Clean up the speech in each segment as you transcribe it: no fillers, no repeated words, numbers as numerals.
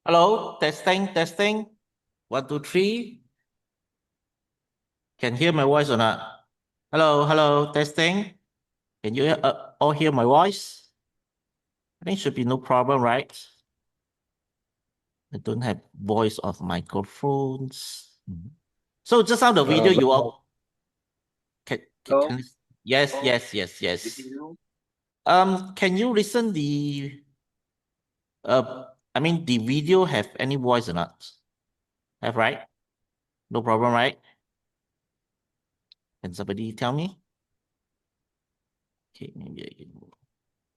Hello, testing, testing. 1, 2, 3. Can hear my voice or not? Hello, hello, testing. Can you all hear my voice? I think should be no problem, right? I don't have voice of microphones. So just now the video But you all Hello, can yes. you? Can you listen the I mean the video have any voice or not? Have, right? No problem, right? Can somebody tell me? Okay, maybe I can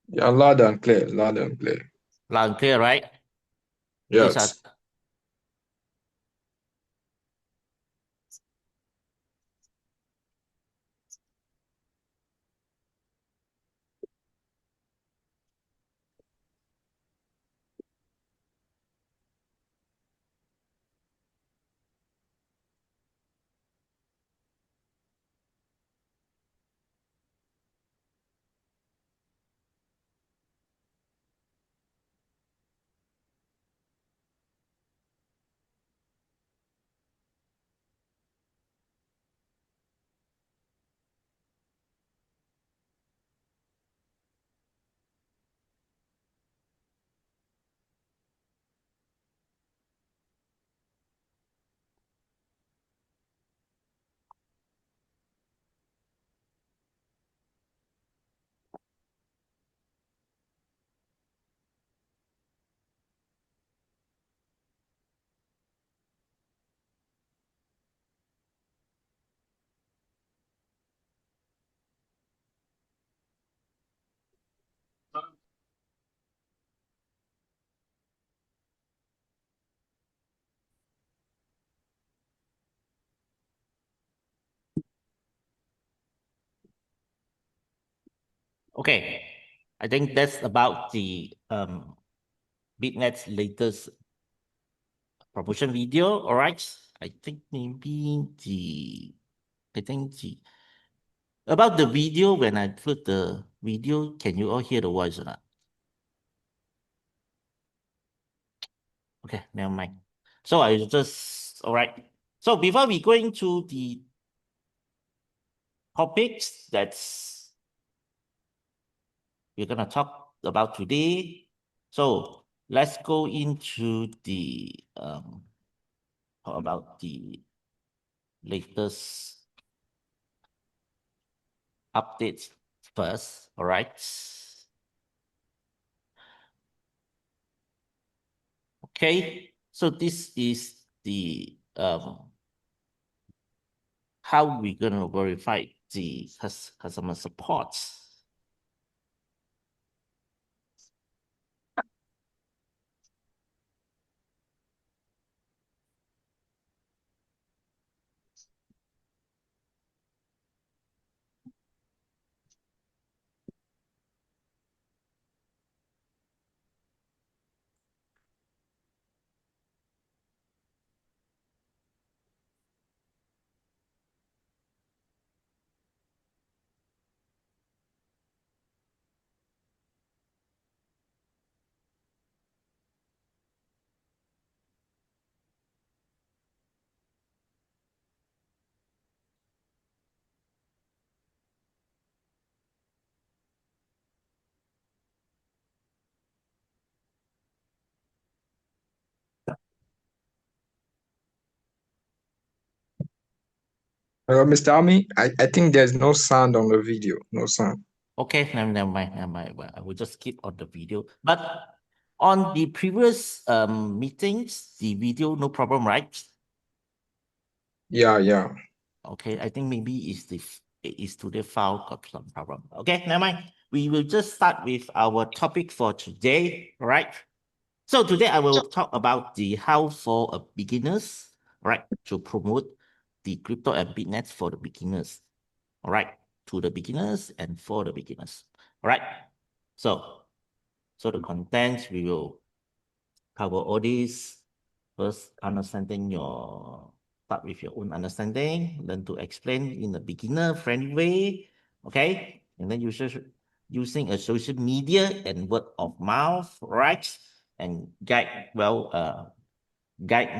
yeah, loud and clear, loud and clear. loud and clear, right? These are Yes. okay. I think that's about the BitNet's latest promotion video. All right. I think maybe the about the video, when I put the video, can you all hear the voice or not? Okay, never mind. So I just all right. So before we go into the topics that's we're gonna talk about today, so let's go into the talk about the latest updates first. All right. Okay. So this is the how we're gonna verify the customer support. Mr. Ami, I think there's no sound on the video. No sound. Okay, never mind, never mind. Well, I will just skip on the video. But on the previous meetings, the video no problem, right? Yeah. Okay, I think maybe it's to the file got some problem. Okay, never mind. We will just start with our topic for today. All right. So today I will talk about the how for a beginners, all right, to promote the crypto and BitNet for the beginners. All right, to the beginners and for the beginners. All right. So the contents we will cover all these. First, understanding your start with your own understanding, learn to explain in a beginner friendly way. Okay, and then using a social media and word of mouth, right? and guide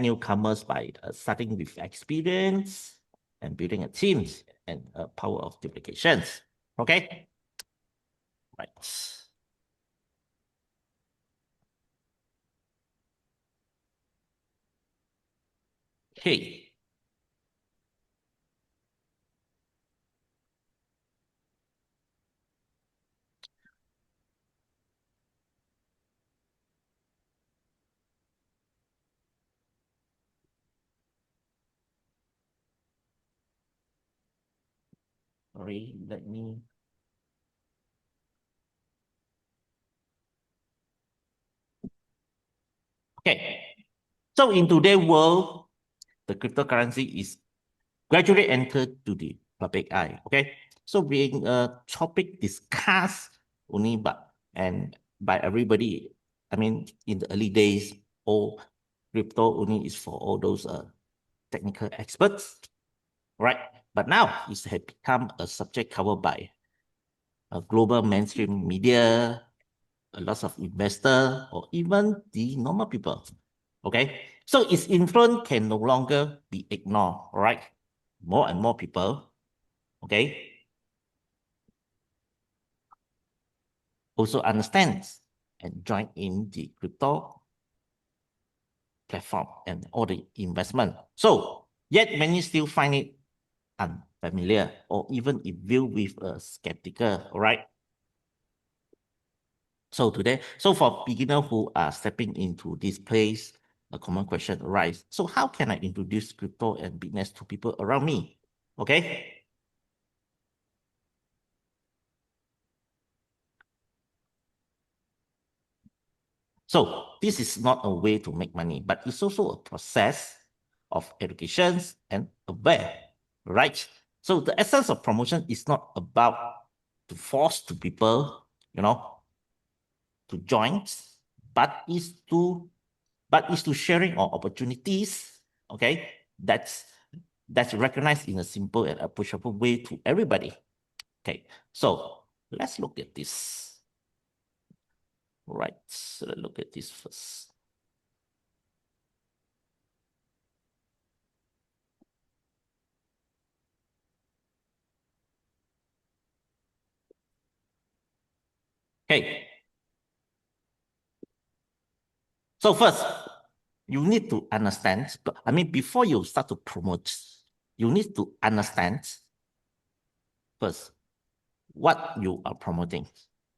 newcomers by starting with experience and building a team and a power of duplications. Okay, right. Okay. Sorry, let me. Okay. So in today's world, the cryptocurrency is gradually entered to the public eye. Okay. So being a topic discussed only by everybody. I mean, in the early days, all crypto only is for all those technical experts, right? But now it has become a subject covered by a global mainstream media, a lot of investors, or even the normal people. Okay, so its influence can no longer be ignored. All right, more and more people, okay, also understands and join in the crypto platform and all the investment. So yet many still find it unfamiliar or even if viewed with a skeptical. All right. So for beginners who are stepping into this place, a common question arises. So how can I introduce crypto and BitNest to people around me? Okay. So this is not a way to make money, but it's also a process of education and aware, right? So the essence of promotion is not about to force to people, to join, but is to sharing our opportunities, okay? That's recognized in a simple and approachable way to everybody. Okay, so let's look at this. Right, so let's look at this first. Okay. So first, you need to understand, I mean, before you start to promote, you need to understand first what you are promoting.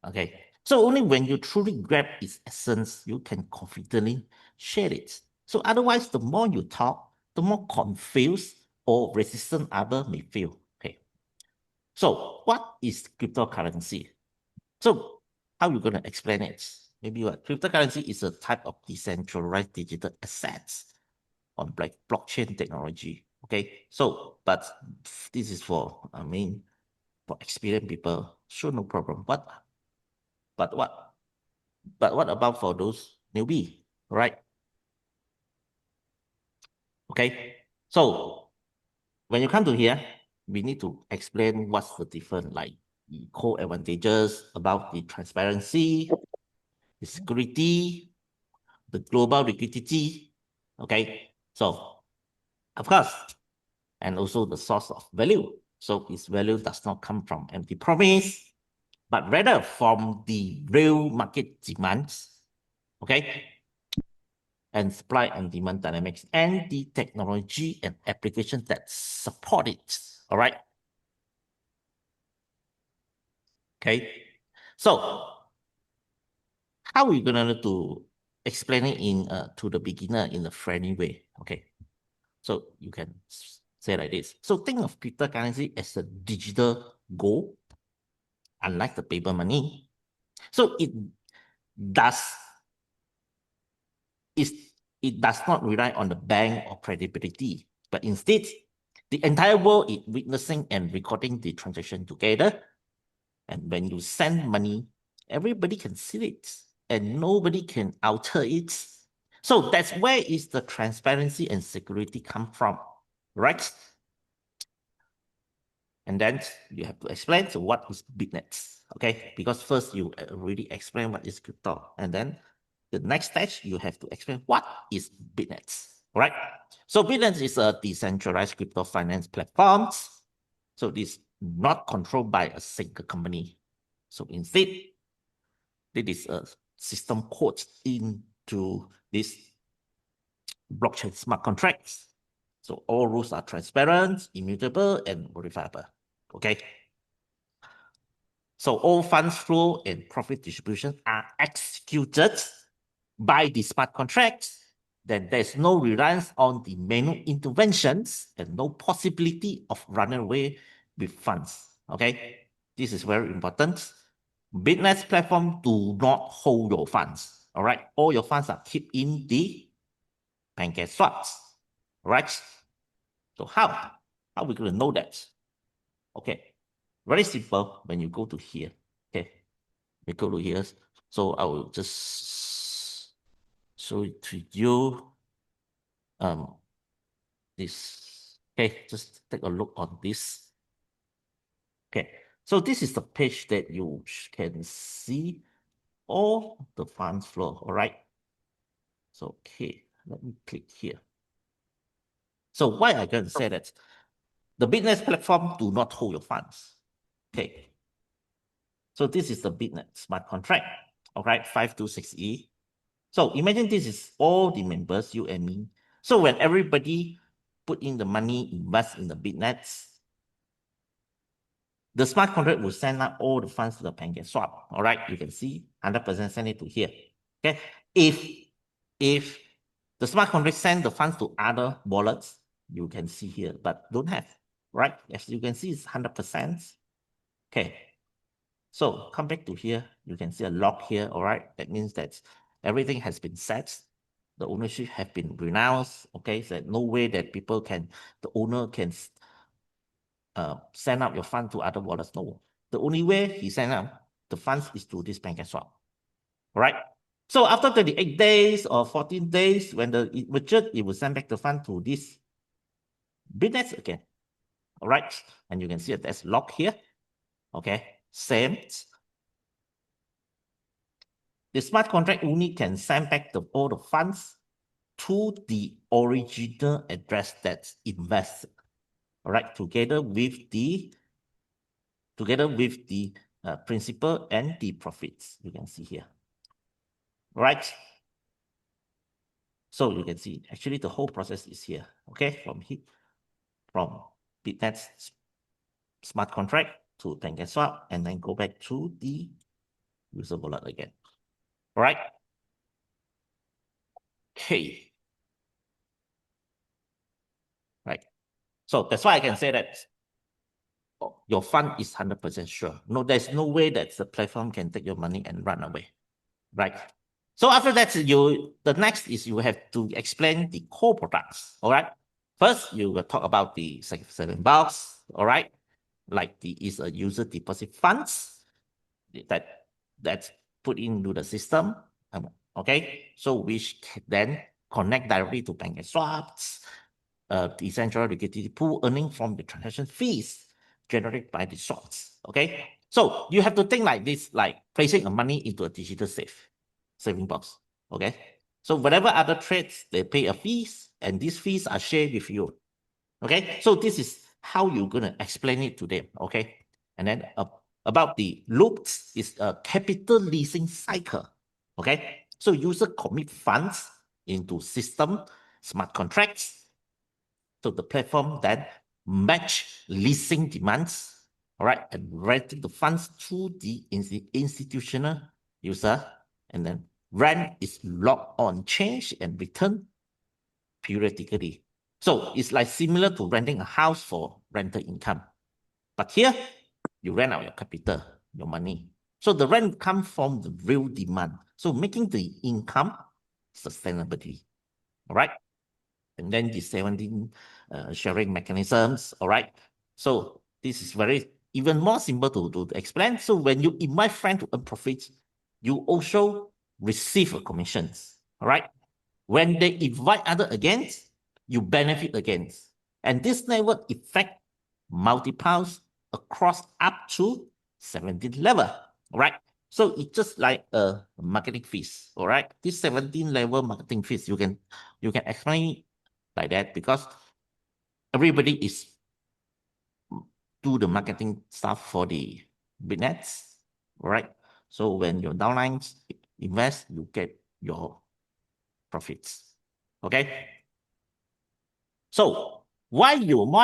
Okay. So only when you truly grab its essence, you can confidently share it. So otherwise, the more you talk, the more confused or resistant others may feel. Okay. So what is cryptocurrency? So how are you going to explain it? Maybe what cryptocurrency is a type of decentralized digital assets on blockchain technology. Okay. So, but this is for experienced people, sure, no problem. But what about for those newbie, right? Okay. So when you come to here, we need to explain what's the difference, like the core advantages about the transparency, the security, the global liquidity. Okay. So of course, and also the source of value. So its value does not come from empty promise, but rather from the real market demands, okay, and supply and demand dynamics, and the technology and applications that support it. All right. Okay. So how are we gonna to explain it in to the beginner in a friendly way? Okay. So you can say like this. So think of cryptocurrency as a digital gold, unlike the paper money. So does it does not rely on the bank or credibility, but instead, the entire world is witnessing and recording the transaction together. And when you send money, everybody can see it and nobody can alter it. So that's where is the transparency and security come from, right? And then you have to explain so what is BitNest, okay? Because first you already explain what is crypto, and then the next stage, you have to explain what is BitNest, right? So BitNest is a decentralized crypto finance platform. So this not controlled by a single company. So instead, it is a system code into this blockchain smart contracts. So all rules are transparent, immutable, and verifiable. Okay. So all funds flow and profit distribution are executed by the smart contracts. Then there's no reliance on the manual interventions and no possibility of running away with funds. Okay, this is very important. BitNest platform do not hold your funds. All right, all your funds are kept in the pancake swaps. All right. So how are we going to know that? Okay, very simple. When you go to here, okay, we go to here. So I will just show it to you. This, okay, just take a look on this. Okay, so this is the page that you can see all the funds flow. All right. So okay, let me click here. So why I can say that the BitNest platform do not hold your funds. Okay. So this is the BitNest smart contract. All right, 526E. So imagine this is all the members, you and me. So when everybody put in the money, invest in the BitNest, the smart contract will send out all the funds to the pancake swap. All right, you can see 100% send it to here. Okay, if the smart contract send the funds to other wallets, you can see here, but don't have, right? As you can see, it's 100%. Okay, so come back to here. You can see a lock here. All right, that means that everything has been set. The ownership have been renounced. Okay, so no way that people can, the owner can send out your fund to other wallets. No, the only way he send out the funds is to this pancake swap. All right. So after 38 days or 14 days, when it matured, it will send back the fund to this BitNest again. All right, and you can see that there's lock here. Okay, same. The smart contract only can send back all the funds to the original address that's invested. All right, together with the principal and the profits. You can see here. All right. So you can see actually the whole process is here. Okay, from BitNest smart contract to pancake swap, and then go back to the user wallet again. All right. Okay. Right. So that's why I can say that your fund is 100% sure. No, there's no way that the platform can take your money and run away. Right. So after that, the next is you have to explain the core products. All right. First, you will talk about the saving box. All right. Like is a user deposit funds that's put into the system. Okay. So which then connect directly to pancake swaps, decentralized liquidity pool earning from the transaction fees generated by the swaps. Okay. So you have to think like this, like placing a money into a digital saving box. Okay. So whatever other trades, they pay a fees, and these fees are shared with you. Okay. So this is how you're gonna explain it to them. Okay. And then about the loops is a capital leasing cycle. Okay. So user commit funds into system smart contracts. So the platform then match leasing demands, all right, and renting the funds to the institutional user, and then rent is locked on change and return periodically. So it's like similar to renting a house for rental income. But here, you rent out your capital, your money. So the rent comes from the real demand. So making the income sustainability, all right? And then the 17 sharing mechanisms, all right? So this is even more simple to explain. So when you invite friends to earn profits, you also receive a commissions, all right? When they invite other against, you benefit against. And this network effect multiplies across up to 17 level, all right? So it's just like a marketing fees, all right? This 17 level marketing fees, you can explain it like that because everybody is do the marketing stuff for the BitNest, all right? So when your downlines invest, you get your profits, okay? So why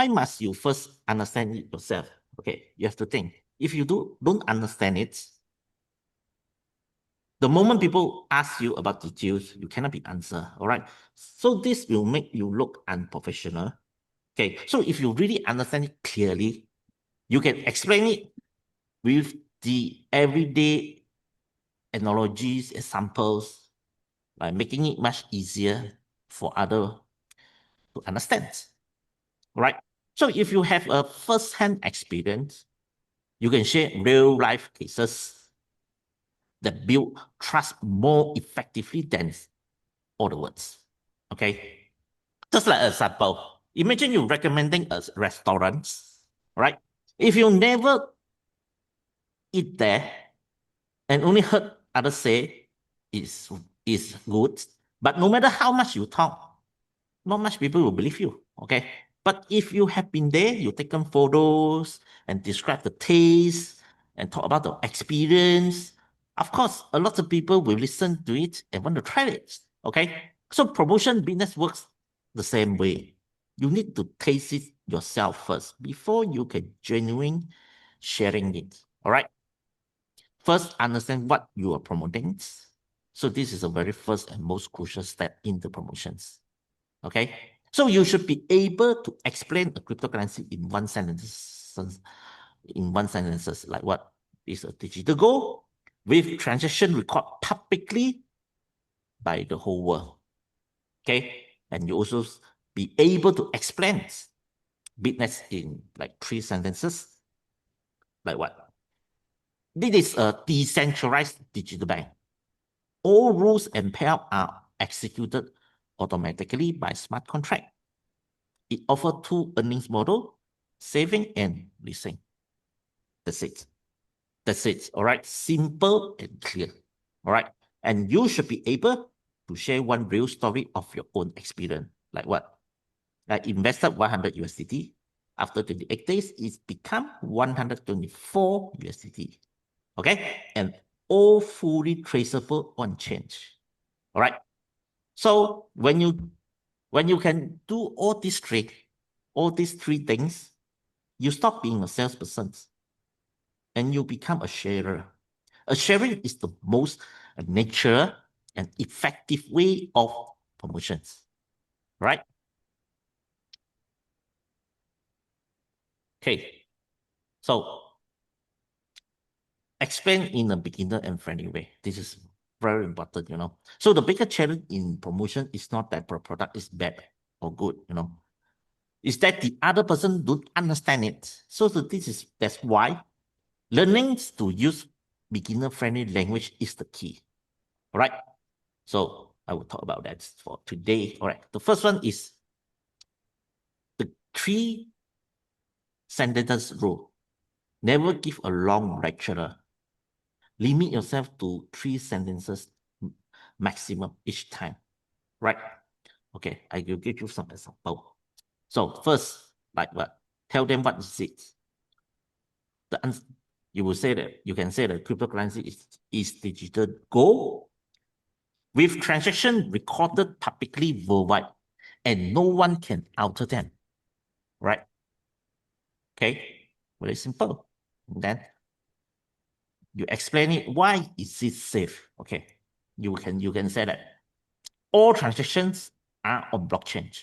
must you first understand it yourself? Okay, you have to think. If you don't understand it, the moment people ask you about details, you cannot be answer. All right. So this will make you look unprofessional. Okay. So if you really understand it clearly, you can explain it with the everyday analogies, examples, like making it much easier for other to understand. Right. So if you have a first-hand experience, you can share real life cases that build trust more effectively than all the words. Okay. Just like an example, imagine you recommending a restaurant, right? If you never eat there and only heard others say is good, but no matter how much you talk, not much people will believe you. Okay. But if you have been there, you taken photos and describe the taste and talk about the experience, of course, a lot of people will listen to it and want to try it. Okay. So promotion business works the same way. You need to taste it yourself first before you can genuinely sharing it. All right. First, understand what you are promoting. So this is a very first and most crucial step in the promotions. Okay, so you should be able to explain a cryptocurrency in one sentence. Like what is a digital gold with transaction record publicly by the whole world. Okay, and you also be able to explain BitNest in like 3 sentences. Like what? This is a decentralized digital bank. All rules and payout are executed automatically by smart contract. It offers 2 earnings model, saving and leasing. That's it. That's it. All right. Simple and clear. All right. And you should be able to share one real story of your own experience. Like what? Like invested 100 USDT. After 28 days, it's become 124 USDT. Okay. And all fully traceable on change. All right. So when you can do all these three things, you stop being a salesperson and you become a sharer. A sharing is the most natural and effective way of promotions, right? Okay, so explain in a beginner and friendly way. This is very important, So the bigger challenge in promotion is not that the product is bad or good, is that the other person don't understand it. So that's why learning to use beginner-friendly language is the key. All right. So I will talk about that for today. All right. The first one is the 3 sentence rule. Never give a long lecture. Limit yourself to 3 sentences maximum each time. Right. Okay. I will give you some example. So first, like what? Tell them what is it. You will say that you can say that cryptocurrency is digital gold with transaction recorded publicly worldwide, and no one can alter them. Right? Okay, very simple. And then you explain it. Why is it safe? Okay, you can say that all transactions are on blockchain,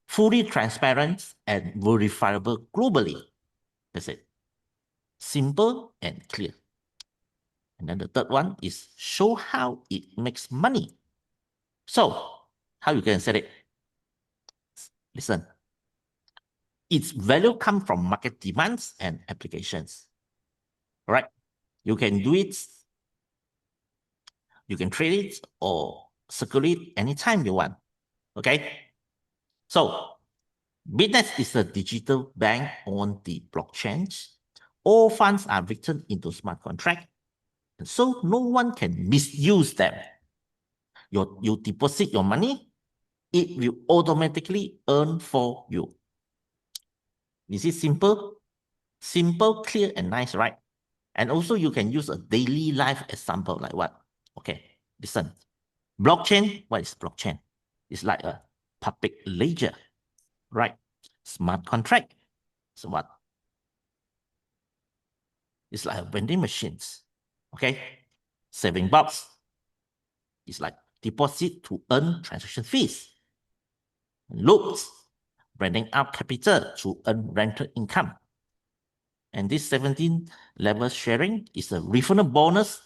fully transparent and verifiable globally. That's it. Simple and clear. And then the third one is show how it makes money. So, how you can say it? Listen, its value comes from market demands and applications. All right? You can do it, you can trade it or circulate anytime you want. Okay? So, BitNest is a digital bank on the blockchain. All funds are written into smart contract. so no one can misuse them. You deposit your money, it will automatically earn for you. Is it simple? Simple, clear, and nice, right? And also you can use a daily life example like what? Okay, listen. Blockchain, what is blockchain? It's like a public ledger, right? Smart contract. So what? It's like vending machines. Okay. Saving box. It's like deposit to earn transaction fees. Loops. Renting out capital to earn rental income. And this 17 level sharing is a referral bonus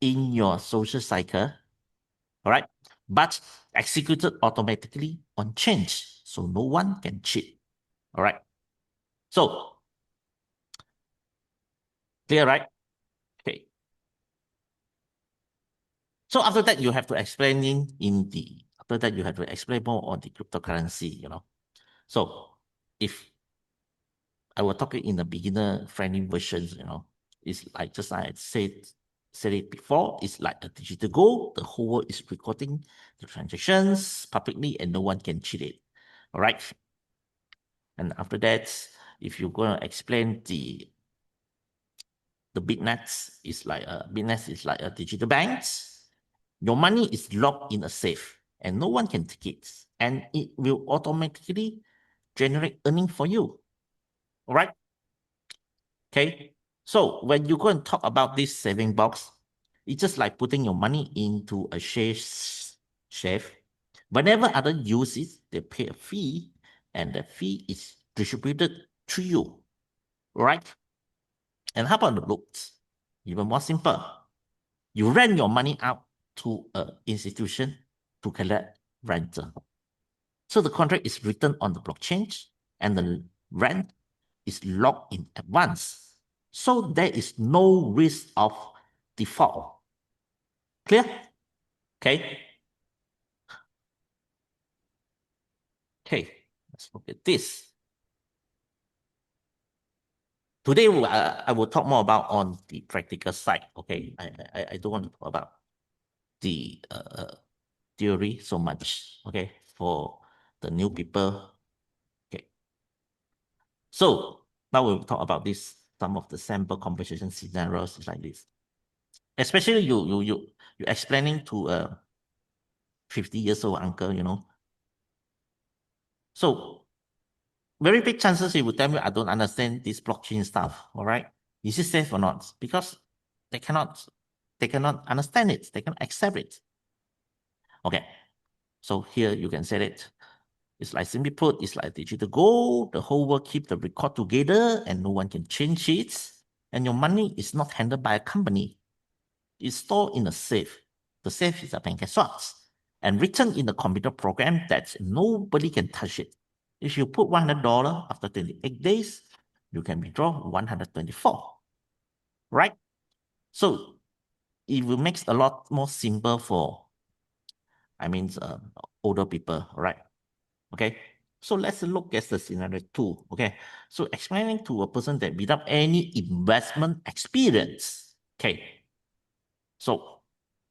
in your social cycle. All right. But executed automatically on change. So no one can cheat. All right. So, clear, right? Okay. So after that, you have to explain after that, you have to explain more on the cryptocurrency, So if I will talk it in the beginner friendly versions, it's like just like I said it before, it's like a digital gold. The whole world is recording the transactions publicly and no one can cheat it. All right. And after that, if you're going to explain the BitNest is like a digital bank. Your money is locked in a safe and no one can take it. And it will automatically generate earning for you. All right. Okay. So when you go and talk about this saving box, it's just like putting your money into a safe. Whenever others use it, they pay a fee and the fee is distributed to you. All right. And how about the loops? Even more simple. You rent your money out to an institution to collect rental. So the contract is written on the blockchain and the rent is locked in advance. So there is no risk of default. Clear? Okay. Okay, let's look at this. Today, I will talk more about on the practical side. Okay, I don't want to talk about the theory so much. Okay, for the new people. Okay, so now we'll talk about this. Some of the sample conversation scenarios is like this. Especially you explaining to a 50 years old uncle, So very big chances he will tell me I don't understand this blockchain stuff. All right, is it safe or not? Because they cannot understand it. They cannot accept it. Okay, so here you can say it. It's like simply put, it's like digital gold. The whole world keep the record together and no one can change it. And your money is not handled by a company. It's stored in a safe. The safe is a bank slots and written in a computer program that nobody can touch it. If you put $100 after 28 days, you can withdraw 124, right? So it will make a lot more simple for, older people, right? Okay. So let's look at the scenario 2. Okay. So explaining to a person that without any investment experience. Okay. So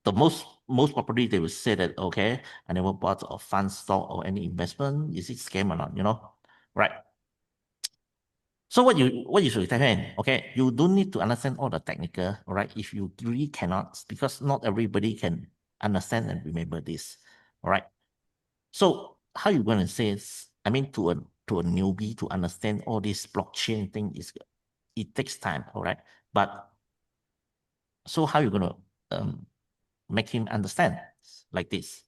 the most probably they will say that, okay, I never bought a fund stock or any investment. Is it scam or not? Right. So what you should tell him, okay, you don't need to understand all the technical, all right? If you really cannot, because not everybody can understand and remember this, all right? So how you going to say, to a newbie to understand all this blockchain thing it takes time, all right? But so how you going to make him understand like this?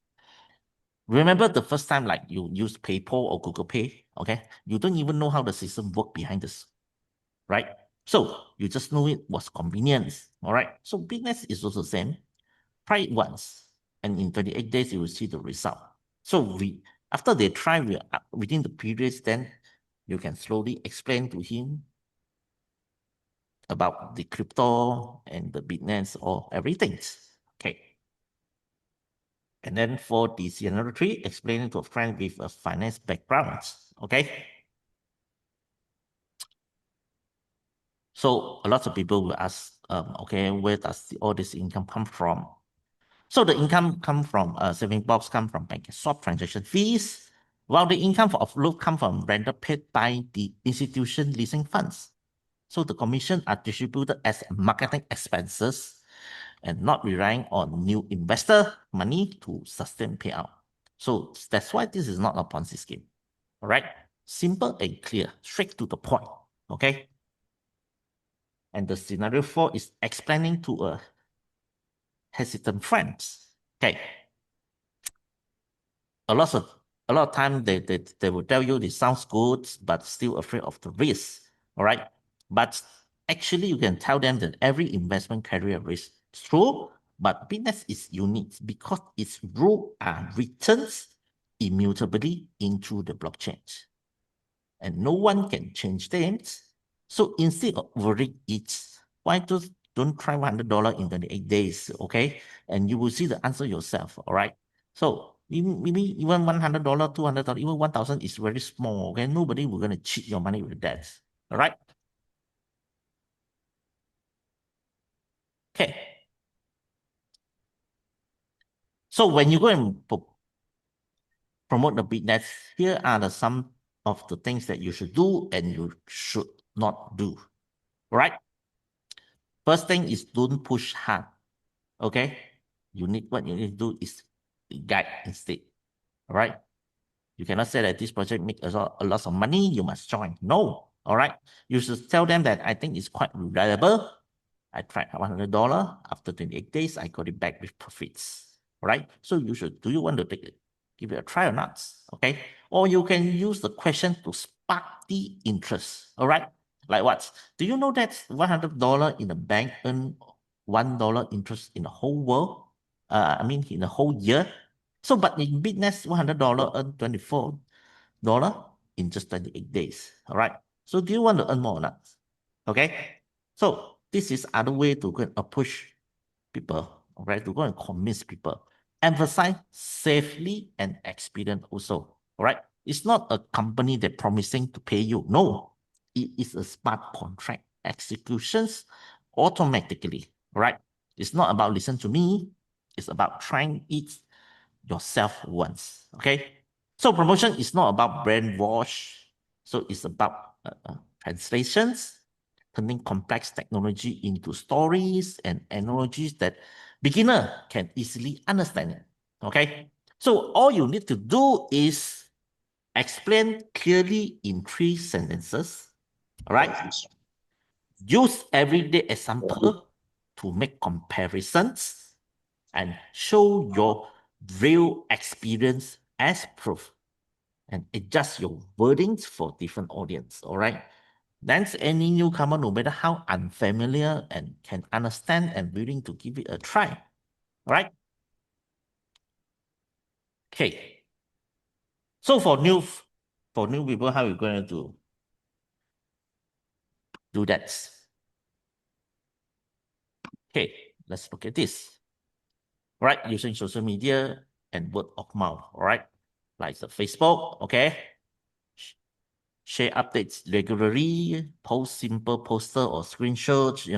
Remember the first time like you use PayPal or Google Pay, okay? You don't even know how the system work behind this, right? So you just know it was convenience, all right? So BitNest is also the same. Try it once, and in 28 days, you will see the result. So after they try within the periods, then you can slowly explain to him about the crypto and the BitNest or everything. Okay. And then for the scenario 3, explaining to a friend with a finance background. Okay. So a lot of people will ask okay, where does all this income come from? So the income come from saving box, come from bank swap transaction fees, while the income of loan come from rental paid by the institution leasing funds. So the commission are distributed as marketing expenses and not relying on new investor money to sustain payout. So that's why this is not a Ponzi scheme. All right, simple and clear, straight to the point. Okay. And the scenario 4 is explaining to a hesitant friends. Okay. A lot of time they will tell you this sounds good, but still afraid of the risk. All right. But actually, you can tell them that every investment carry a risk. It's true, but BitNest is unique because its rules are written immutably into the blockchain, and no one can change them. So instead of worrying it, why don't try $100 in 28 days, okay? And you will see the answer yourself, all right? So maybe even $100, $200, even 1,000 is very small, okay? Nobody will gonna cheat your money with that, all right? Okay. So when you go and promote the BitNest, here are some of the things that you should do and you should not do, right? First thing is don't push hard, okay? What you need to do is guide instead, all right? You cannot say that this project makes a lot of money, you must join. No, all right? You should tell them that I think it's quite reliable. I tried $100. After 28 days, I got it back with profits, all right? So do you want to give it a try or not, okay? Or you can use the question to spark the interest, all right? Like what? Do you know that $100 in the bank earn $1 interest in the whole world? In the whole year. So, but in BitNest, $100 earn $24 in just 28 days. All right. So, do you want to earn more or not? Okay. So, this is other way to go and approach people. All right. To go and convince people. Emphasize safely and experience also. All right. It's not a company that promising to pay you. No, it is a smart contract executions automatically. All right. It's not about listen to me. It's about trying it yourself once. Okay. So promotion is not about brand wash. So it's about translations, turning complex technology into stories and analogies that beginner can easily understand. Okay. So all you need to do is explain clearly in 3 sentences. All right. Use everyday example to make comparisons and show your real experience as proof and adjust your wordings for different audience, all right? Then any newcomer, no matter how unfamiliar and can understand and willing to give it a try, all right? Okay. So for new people, how are you going to do that? Okay, let's look at this. All right, using social media and word of mouth, all right? Like the Facebook, okay? Share updates regularly, post simple poster or screenshots,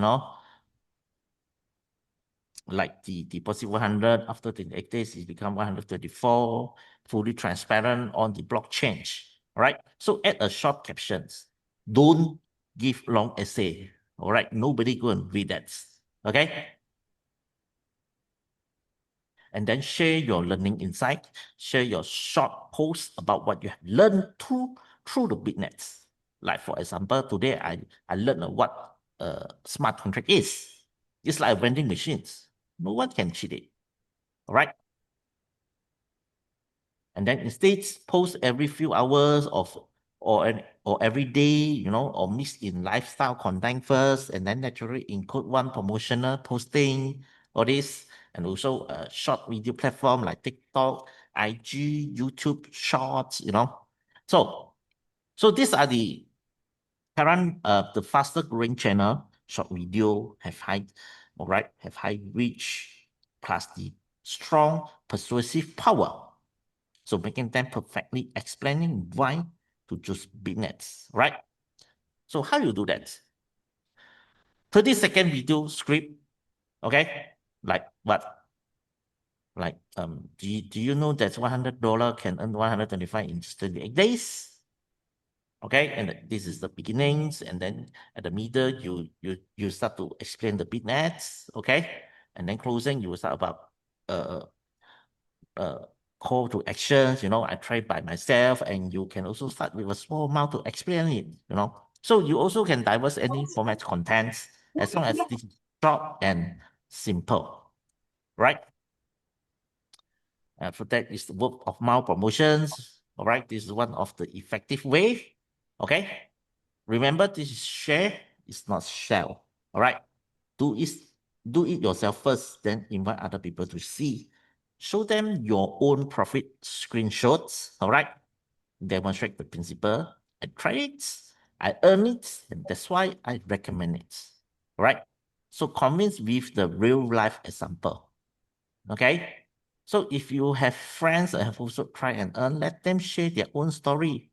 like the deposit 100 after 28 days, it become 134, fully transparent on the blockchain, all right? So add a short captions. Don't give long essay, all right? Nobody go and read that, okay? And then share your learning insight, share your short posts about what you have learned through the BitNets. Like for example, today I learned what a smart contract is. It's like vending machines. No one can cheat it. All right. And then instead post every few hours or every day, or mix in lifestyle content first, and then naturally include one promotional posting, all this, and also a short video platform like TikTok, IG, YouTube Shorts, So these are the current the faster growing channel. Short video have high reach plus the strong persuasive power. So making them perfectly explaining why to choose BitNets, right? So how you do that? 30-second video script, okay? Like what? Like, do you know that $100 can earn 125 in 38 days? Okay, and this is the beginnings, and then at the middle, you start to explain the BitNest, okay? And then closing, you will start about call to actions, I tried by myself, and you can also start with a small amount to explain it. So you also can diverse any format contents as long as this is short and simple, right? For that is the word of mouth promotions. All right, this is one of the effective way. Okay, remember this is share, it's not sell. All right, do it yourself first, then invite other people to see. Show them your own profit screenshots. All right, demonstrate the principle. I try it, I earn it, and that's why I recommend it. All right, so convince with the real life example. Okay. So if you have friends that have also tried and earned, let them share their own story,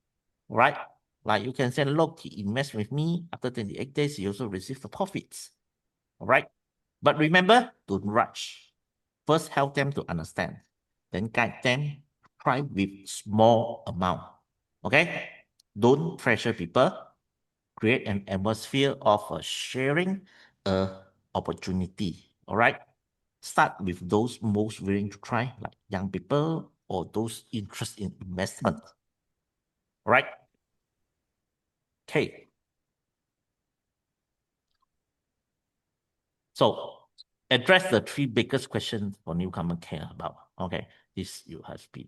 right? Like you can say, look, he invests with me. After 28 days, he also received the profits, all right? But remember, don't rush. First, help them to understand. Then guide them, try with small amount, okay? Don't pressure people. Create an atmosphere of sharing opportunity, all right? Start with those most willing to try, like young people or those interested in investment. Right? Okay. So address the three biggest questions for newcomer care about. Okay, this you have been.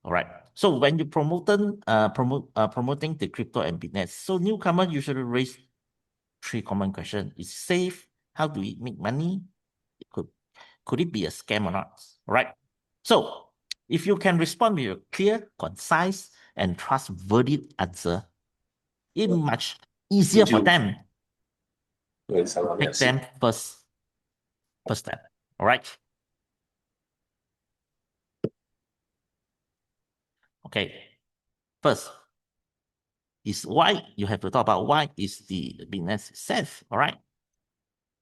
All right. So when you promoting the crypto and BitNest, so newcomer usually raise three common questions: Is it safe? How do we make money? Could it be a scam or not? All right. So if you can respond with a clear, concise, and trustworthy answer, it's much easier for them to take them first step. All right. Okay. First is why you have to talk about why is the business safe. All right.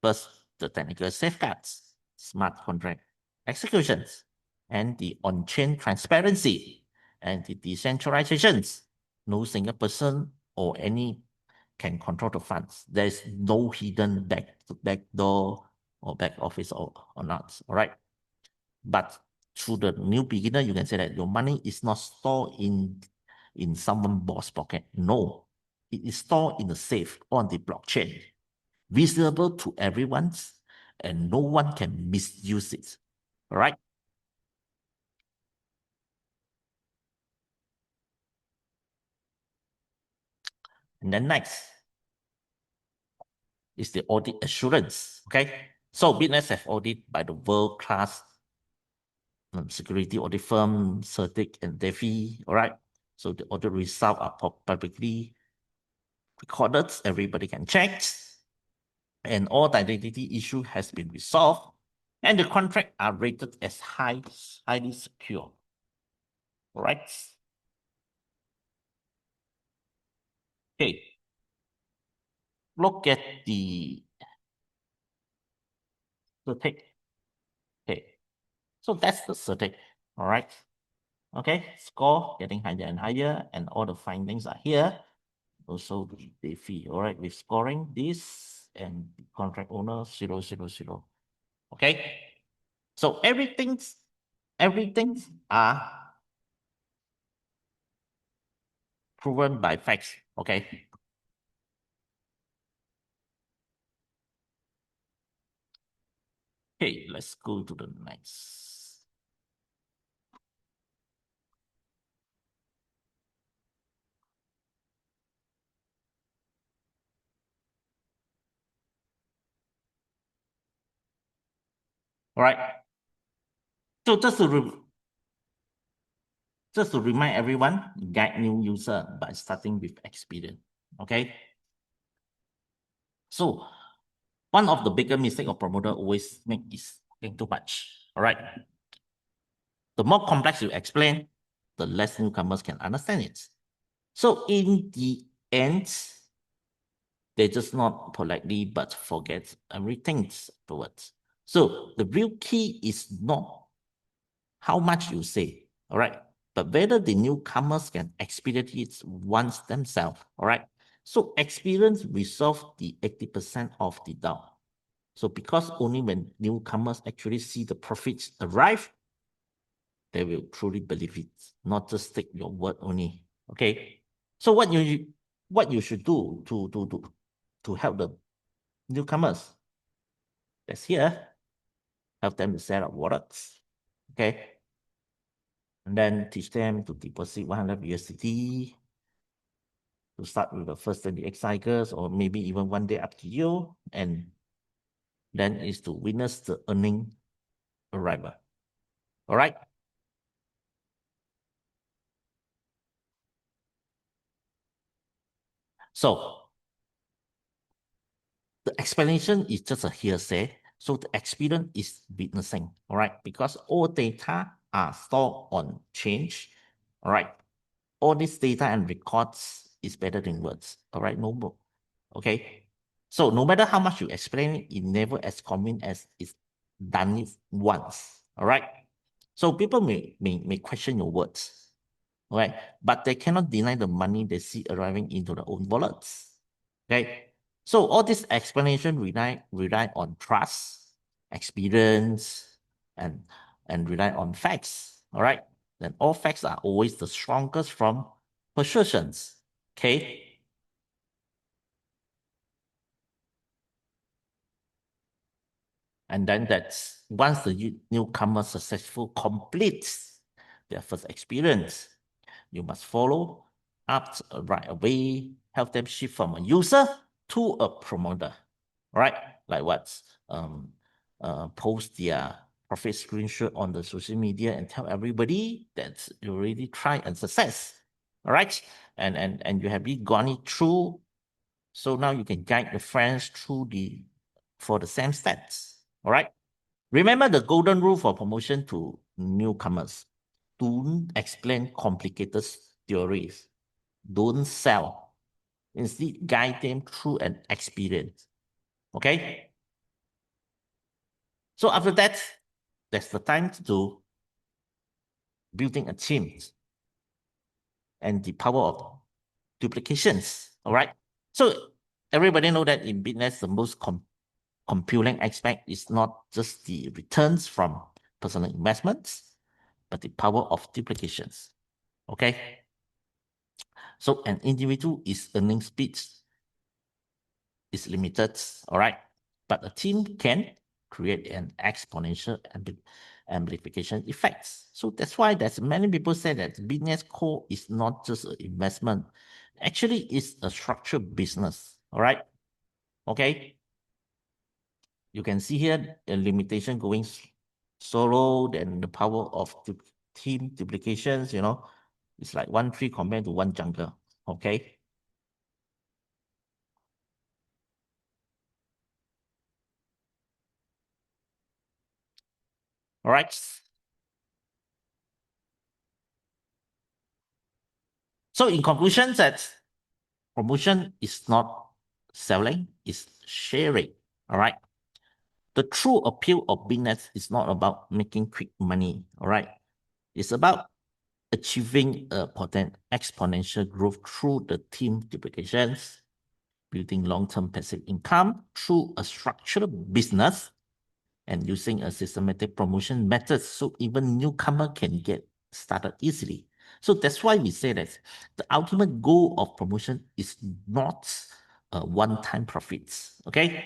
First, the technical safeguards, smart contract executions, and the on-chain transparency and the decentralizations. No single person or any can control the funds. There's no hidden back door or back office or not. All right. But through the new beginner, you can say that your money is not stored in someone's boss pocket. No, it is stored in a safe on the blockchain, visible to everyone, and no one can misuse it. All right. And then next is the audit assurance. Okay. So BitNest have audit by the world-class security audit firm, Certic and DeFi. All right. So the audit results are publicly recorded. Everybody can check. And all the identity issue has been resolved. And the contract are rated as highly secure. All right. Okay. Look at the Certic. Okay. So that's the Certic. All right. Okay. Score getting higher and higher, and all the findings are here. Also the fee. All right. With scoring this and the contract owner 000. Okay. So everything are proven by facts. Okay. Okay, let's go to the next. All right. So just to remind everyone, guide new user by starting with experience. Okay. So one of the bigger mistake of promoter always make is talking too much. All right. The more complex you explain, the less newcomers can understand it. So in the end, They just not politely but forget everything afterwards. So the real key is not how much you say, all right, but whether the newcomers can experience it once themselves, all right. So experience resolve the 80% of the doubt. So because only when newcomers actually see the profits arrive, they will truly believe it, not just take your word only. Okay. So what you should do to help the newcomers? That's here. Help them to set up wallets. Okay. And then teach them to deposit 100 USDT to start with the first 28 cycles, or maybe even one day, up to you. And then is to witness the earning arrival. All right. So the explanation is just a hearsay. So the experience is witnessing. All right. Because all data are stored on change. All right. All this data and records is better than words. All right. No more. Okay. So no matter how much you explain it, it's never as common as it's done it once. All right. So people may question your words. All right. But they cannot deny the money they see arriving into their own wallets. Okay. So all this explanation rely on trust, experience, and rely on facts. All right. Then all facts are always the strongest from persuasions. Okay. And then that's once the newcomer successful completes their first experience, you must follow up right away, help them shift from a user to a promoter, right? Like what? Post their profit screenshot on the social media and tell everybody that you already tried and success, all right? And you have been gone it through, so now you can guide your friends through for the same stats, all right? Remember the golden rule for promotion to newcomers. Don't explain complicated theories. Don't sell. Instead, guide them through an experience. Okay? So after that, that's the time to building a team and the power of duplications. All right? So everybody know that in BitNest, the most compelling aspect is not just the returns from personal investments, but the power of duplications. Okay? So an individual is earning speed is limited, all right? But a team can create an exponential amplification effects. So that's why there's many people say that BitNest Core is not just an investment. Actually, it's a structured business, all right? Okay? You can see here a limitation going solo, then the power of team duplications, it's like 1 tree compared to 1 jungle, okay? All right. So in conclusion, that promotion is not selling, it's sharing. All right. The true appeal of business is not about making quick money. All right. It's about achieving a potent exponential growth through the team duplications, building long-term passive income through a structured business, and using a systematic promotion method so even newcomer can get started easily. So that's why we say that the ultimate goal of promotion is not a one-time profits, okay?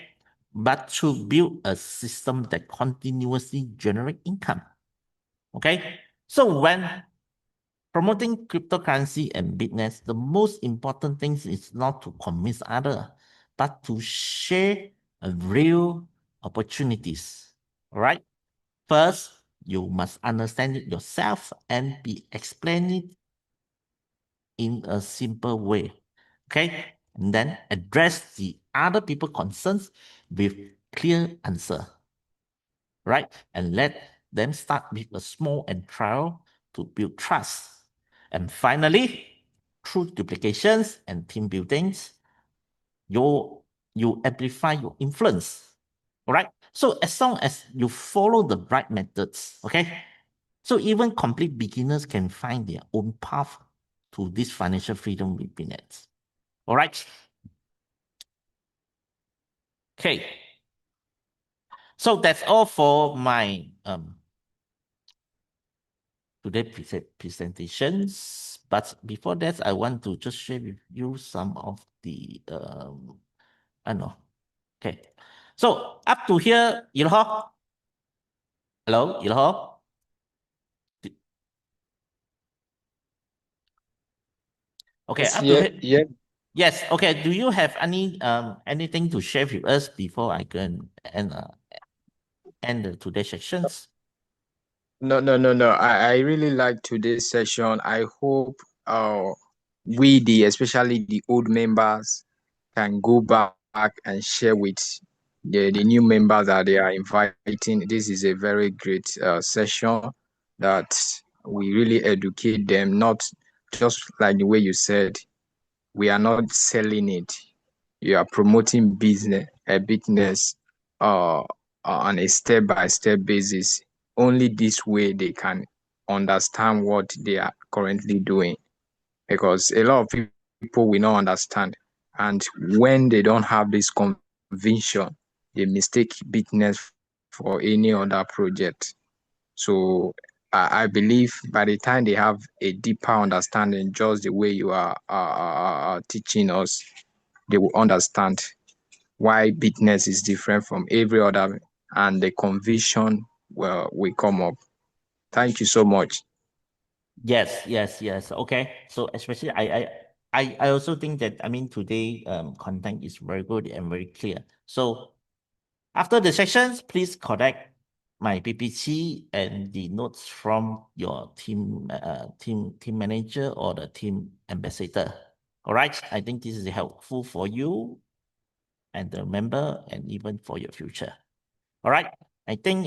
But to build a system that continuously generate income, okay? So when promoting cryptocurrency and BitNest, the most important thing is not to convince others, but to share real opportunities, all right? First, you must understand it yourself and be explained it in a simple way. Okay? And then address the other people concerns with clear answer. Right? And let them start with a small and trial to build trust. And finally, through duplications and team buildings, your you amplify your influence. All right. So as long as you follow the right methods, okay. So even complete beginners can find their own path to this financial freedom with BitNest. All right. Okay. So that's all for my today presentations. But before that, I want to just share with you some of the I know. Okay. So up to here, Ilho. Hello, Ilho. Okay, Yes, up to yeah, here. yeah. Yes. Okay. Do you have anything to share with us before I can end the today's sections? No. I really like today's session. I hope especially the old members, can go back and share with the new members that they are inviting. This is a very great session that we really educate them, not just like the way you said, we are not selling it. You are promoting business on a step-by-step basis. Only this way they can understand what they are currently doing, because a lot of people will not understand. And when they don't have this conviction, they mistake business for any other project. So I believe by the time they have a deeper understanding, just the way you are teaching us, they will understand why business is different from every other, and the conviction will come up. Thank you so much. Yes. Okay. So especially I also think that today content is very good and very clear. So after the sessions, please collect my PPT and the notes from your team team manager or the team ambassador. All right. I think this is helpful for you and the member and even for your future. All right. I think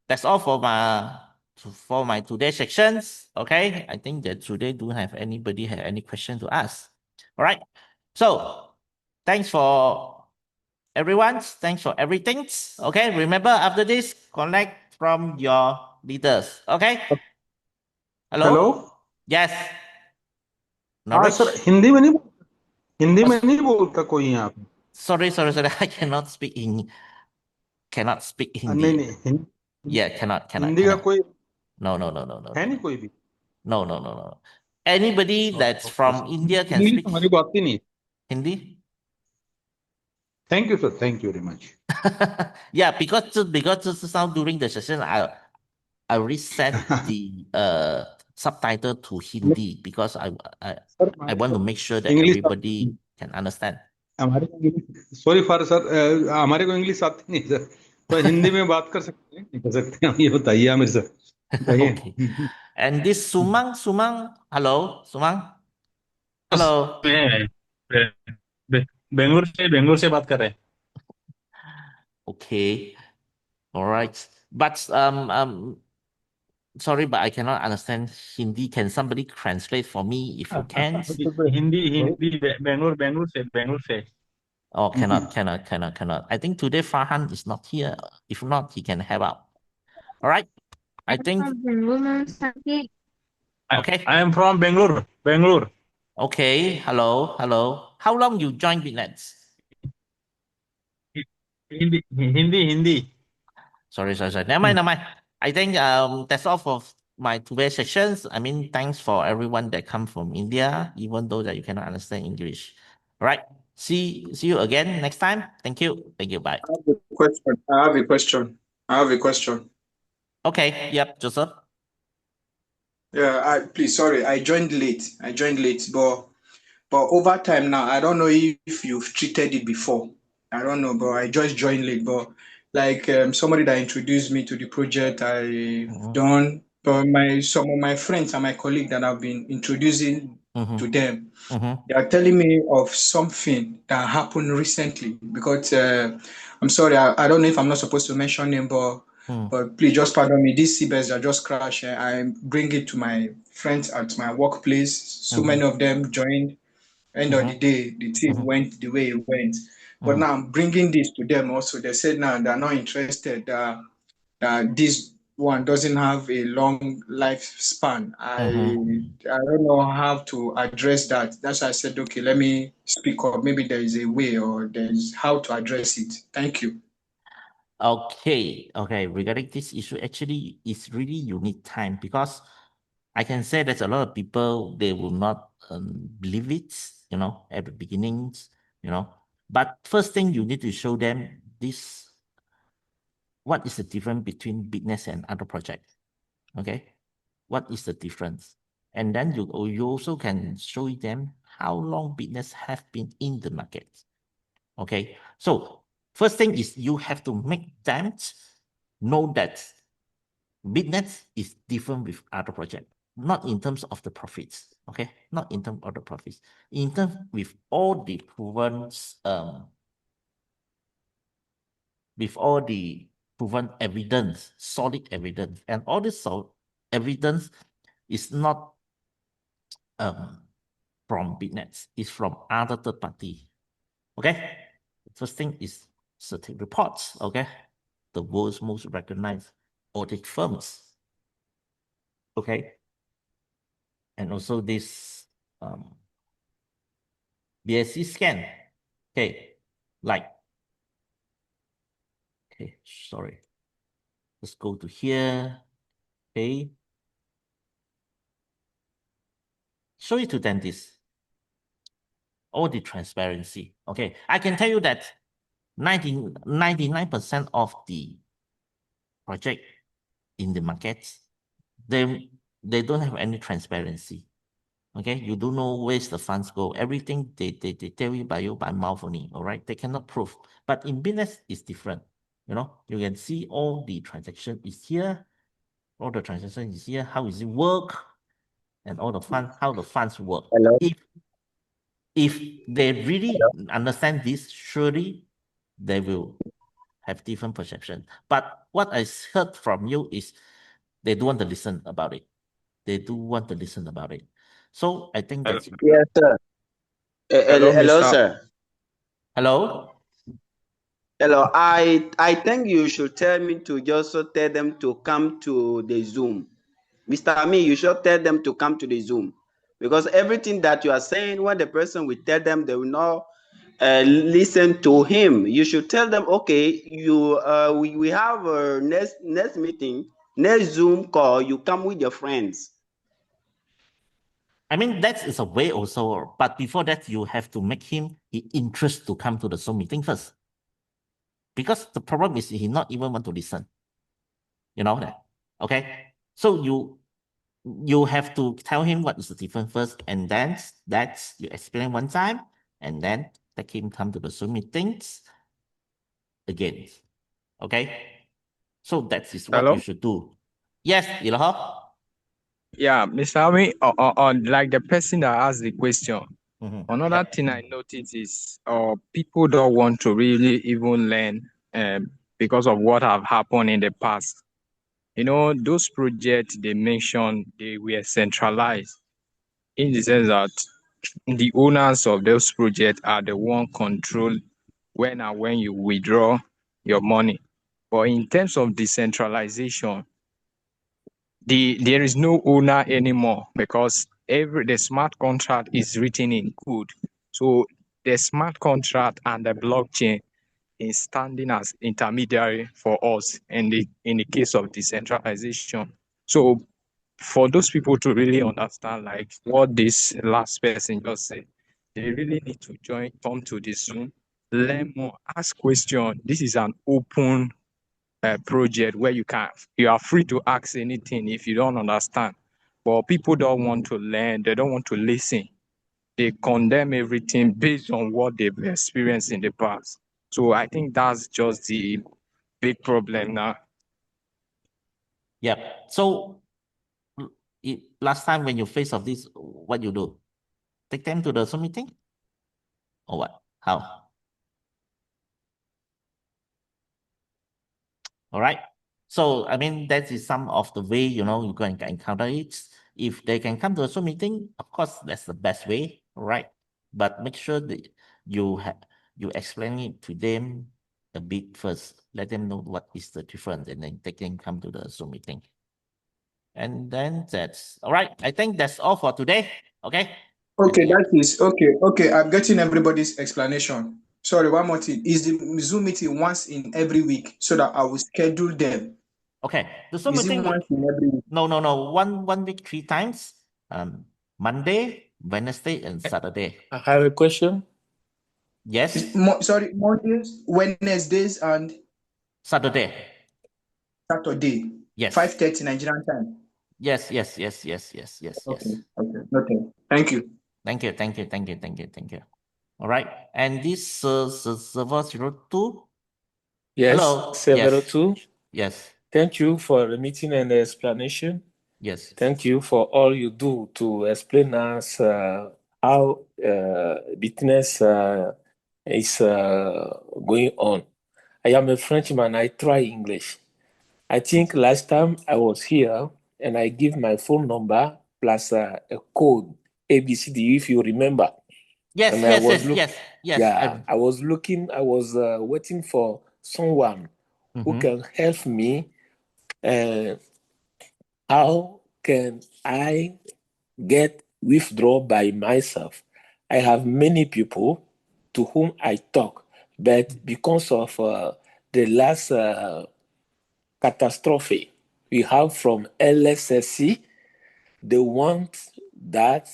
that's all for my today's sections. Okay. I think that today don't have anybody have any question to ask. All right. So thanks for everyone. Thanks for everything. Okay. Remember after this, connect from your leaders. Okay. Hello. Hello. Yes. हाँ Norwich. Sir, Hindi में नहीं बोलता कोई यहाँ पे? Sorry. I cannot speak नहीं Hindi. नहीं, Yeah, cannot. Hindi का कोई No. है नहीं कोई भी? No. Anybody that's okay from sir, India can English speak हमारी को आती नहीं। Hindi. Thank you sir, thank you very much. Yeah, because just now during the session, I already sent the subtitle to Hindi because I sir I हमारे want को to make sure that English everybody can understand. हमारे को English, sorry for sir, हमारे को English आती नहीं sir, तो हिंदी में बात कर सकते हैं नहीं कर सकते हैं? ये बताइए आमिर सर, Okay. बताइए। And this Sumang, hello, Sumang, hello. मैं बेंगलुरु से बात कर रहे हैं। Okay, all right. But sorry, but I cannot understand Hindi. Can somebody translate for me if you can? Hindi Bengaluru से। Oh, cannot. I think today Farhan is not here. If not, he can help out. All right. I think okay. I am from Bangalore. Okay. Hello. How long you joined BitNet? Hindi. Sorry. Never mind. I think that's all for my today's sessions. Thanks for everyone that come from India, even though that you cannot understand English. All right. See you again next time. Thank you. Bye. I have a question. Okay. Yep, Joseph. Yeah, please, sorry, I joined late. But over time now, I don't know if you've treated it before. I don't know, but I just joined late. But like somebody that introduced me to the project, I've done. But some of my friends and my colleagues that I've been introducing to them, they are telling me of something that happened recently. Because I'm sorry, I don't know if I'm not supposed to mention name, but please just pardon me. This CBS that just crashed, I bring it to my friends at my workplace. So many of them joined. End of the day, the thing went the way it went. But now I'm bringing this to them also. They said now they're not interested. This one doesn't have a long lifespan. I don't know how to address that. That's why I said, okay, let me speak up. Maybe there is a way or there's how to address it. Thank you. Okay, regarding this issue, actually, it's really you need time, because I can say that a lot of people, they will not believe it, at the beginnings, But first thing you need to show them this, what is the difference between BitNest and other projects, okay? What is the difference? And then you also can show them how long BitNest have been in the market, okay? So first thing is you have to make them know that BitNet is different with other projects, not in terms of the profits, okay? Not in terms of the profits, in terms with all the proven, evidence, solid evidence, and all this evidence is not from BitNet, it's from other third party, okay? First thing is certain reports, okay? The world's most recognized audit firms, okay? And also this BSC scan, okay? Like, okay, sorry. Let's go to here, okay? Show it to them this. All the transparency, okay? I can tell you that 99% of the project in the markets, they don't have any transparency. Okay, you don't know where's the funds go. Everything they tell you by mouth only. All right, they cannot prove. But in business, it's different. You can see all the transaction is here. All the transaction is here. How is it work? And all the fund, how the funds work. Hello? If they really understand this, surely they will have different perception. But what I heard from you is they do want to listen about it. They do want to listen about it. So I think that's... Yes, sir. Hello, Hello, Mr. sir. Hello? Hello. I think you should tell me to just tell them to come to the Zoom. Mr. Ami, you should tell them to come to the Zoom. Because everything that you are saying, when the person will tell them, they will not listen to him. You should tell them, okay, we have a next meeting, next Zoom call, you come with your friends. I mean, that is a way also, but before that, you have to make him interest to come to the Zoom meeting first. Because the problem is he not even want to listen. You know that, okay? So you have to tell him what is the difference first, and then that's you explain one time, and then take him come to the Zoom meetings again, okay? So that is what Hello? you should do. Yes, Ilaho? Yeah, Mr. Ami, on like the person that asked the question, another Yep. thing I noticed is people don't want to really even learn because of what have happened in the past. Those projects they mentioned, they were centralized in the sense that the owners of those projects are the one control when and when you withdraw your money. But in terms of decentralization, there is no owner anymore because the smart contract is written in code. So the smart contract and the blockchain is standing as intermediary for us in the case of decentralization. So for those people to really understand like what this last person just said, they really need to come to the Zoom, learn more, ask questions. This is an open project where you are free to ask anything if you don't understand. But people don't want to learn, they don't want to listen. They condemn everything based on what they've experienced in the past. So I think that's just the big problem now. Yep. So last time when you face of this, what you do? Take them to the Zoom meeting? Or what? How? All right. So, I mean, that is some of the way, you go and encounter it. If they can come to a Zoom meeting, of course, that's the best way, all right? but make sure that you explain it to them a bit first. Let them know what is the difference, and then they can come to the Zoom meeting. And then that's all right. I think that's all for today. Okay. Okay, Yeah. that is okay. Okay, I'm getting everybody's explanation. Sorry, one more thing. Is the Zoom meeting once in every week so that I will schedule them? Okay. The Zoom Is it meeting. once in every week? No. One week 3 times. Monday, Wednesday, and Saturday. I have a question. Yes. Sorry, Mondays, Wednesdays, and Saturday. Saturday. Yes. 5:30 Nigerian time. Yes. Okay. Okay. Okay. Thank you. Thank you. All right. And this server 02. Yes, Hello. Severo Yes. too. Yes. Thank you for the meeting and the explanation. Yes. Thank you for all you do to explain us how business is going on. I am a Frenchman. I try English. I think last time I was here and I give my phone number plus a code ABCD, if you remember. Yes. And I was Yes. yeah, I was waiting for someone who can help me. How can I get withdraw by myself? I have many people to whom I talk, but because of the last catastrophe we have from LSSC, they want that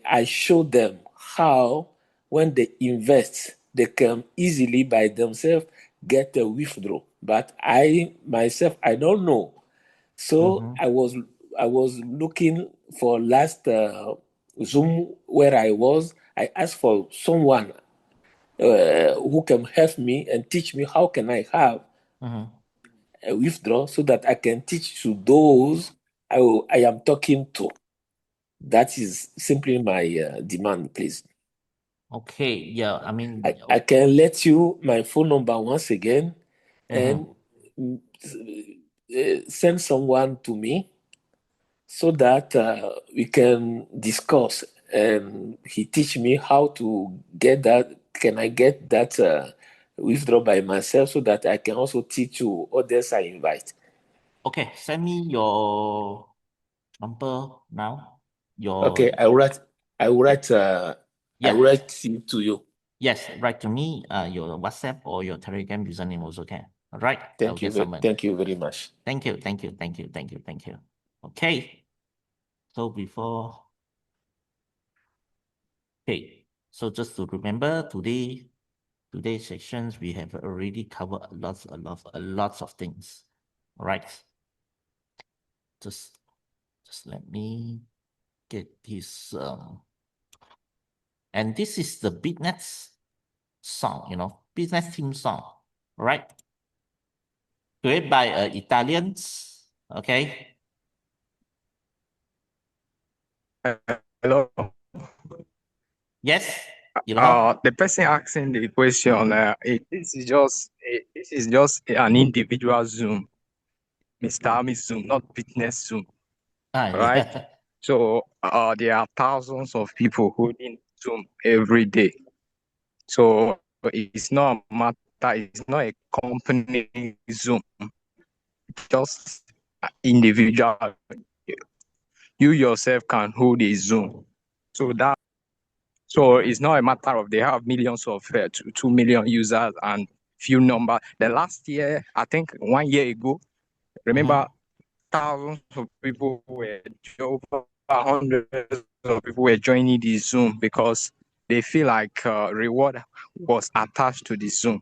I show them how, when they invest, they can easily by themselves get a withdraw. But I myself, I don't know. So I was looking for last Zoom where I was. I asked for someone who can help me and teach me how can I have a withdraw so that I can teach to those I am talking to. That is simply my demand, please. Okay. Yeah. I mean. I can let you my phone number once again and send someone to me so that we can discuss and he teach me how to get that. Can I get that withdraw by myself so that I can also teach you others I invite? Okay. Send me your number now. Okay, I will write. Yeah. I will write it to you. Yes. Write to me. Your WhatsApp or your Telegram username also can. All right. Thank you very much. Thank you. Okay. So so just to remember today's sections, we have already covered a lots of things. All right. Just let me get this. And this is the BitNest song, BitNest theme song. All right. Created by Italians. Okay. Hello. Yes. Ilhan. The person asking the question, this is just an individual Zoom, Mr. Ami Zoom, not business Zoom, right? Yeah. So there are thousands of people holding Zoom every day. So it's not a matter, it's not a company Zoom, just individual. You yourself can hold a Zoom. So it's not a matter of they have millions of 2 million users and few number. The last year, I think 1 year ago, remember thousands of people were over hundreds of people were joining the Zoom because they feel like reward was attached to the Zoom.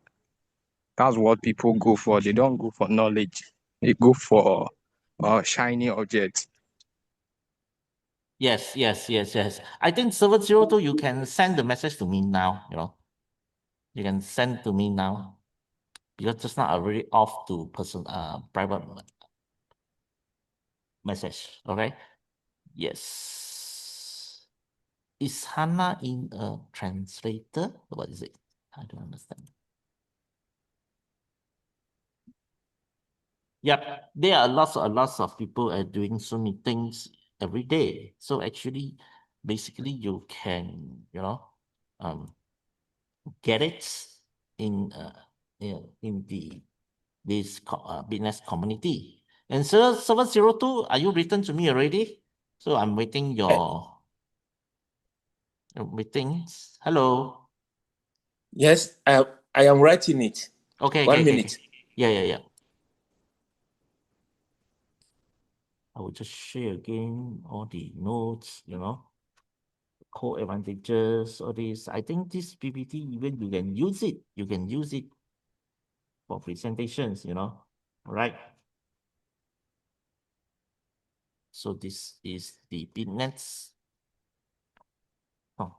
That's what people go for. They don't go for knowledge. They go for shiny objects. Yes. I think server 02, you can send the message to me now, You can send to me now. Because just now I already off to private message. Okay. Yes. Is Hannah in a translator? What is it? I don't understand. Yep, there are lots of people doing Zoom meetings every day. So actually, basically, you can get it in this BitNest community. And server 02, are you written to me already? So I'm waiting your meetings. Hello. Yes, I am writing it. Okay, 1 okay, minute. okay. Yeah. I will just share again all the notes, core advantages, all this. I think this PPT, even you can use it. You can use it for presentations, all right? So this is the BitNest. Oh.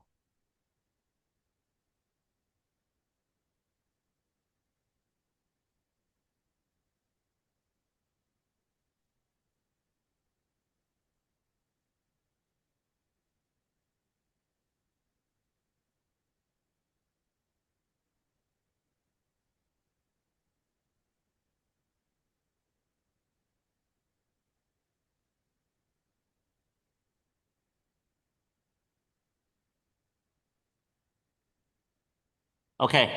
Okay.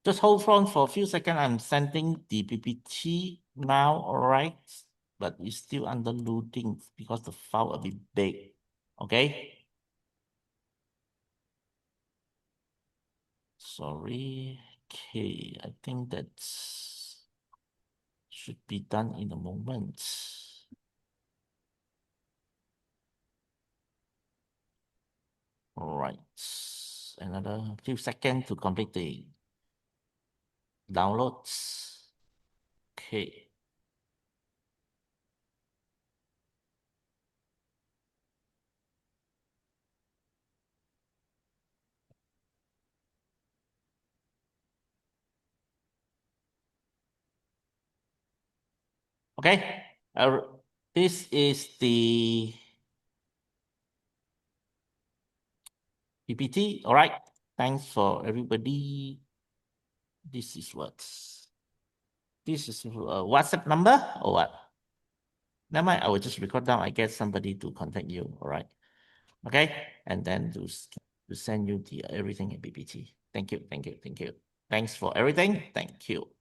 Just hold on for a few seconds. I'm sending the PPT now, all right? But it's still under loading because the file a bit big, okay? Sorry. Okay, I think that's should be done in a moment. All right, another few seconds to complete the downloads. Okay. Okay, this is the PPT. All right, thanks for everybody. This is a WhatsApp number or what? Never mind, I will just record down. I get somebody to contact you. All right, okay, and then to send you the everything in PPT. Thank you. Thanks for everything. Thank you.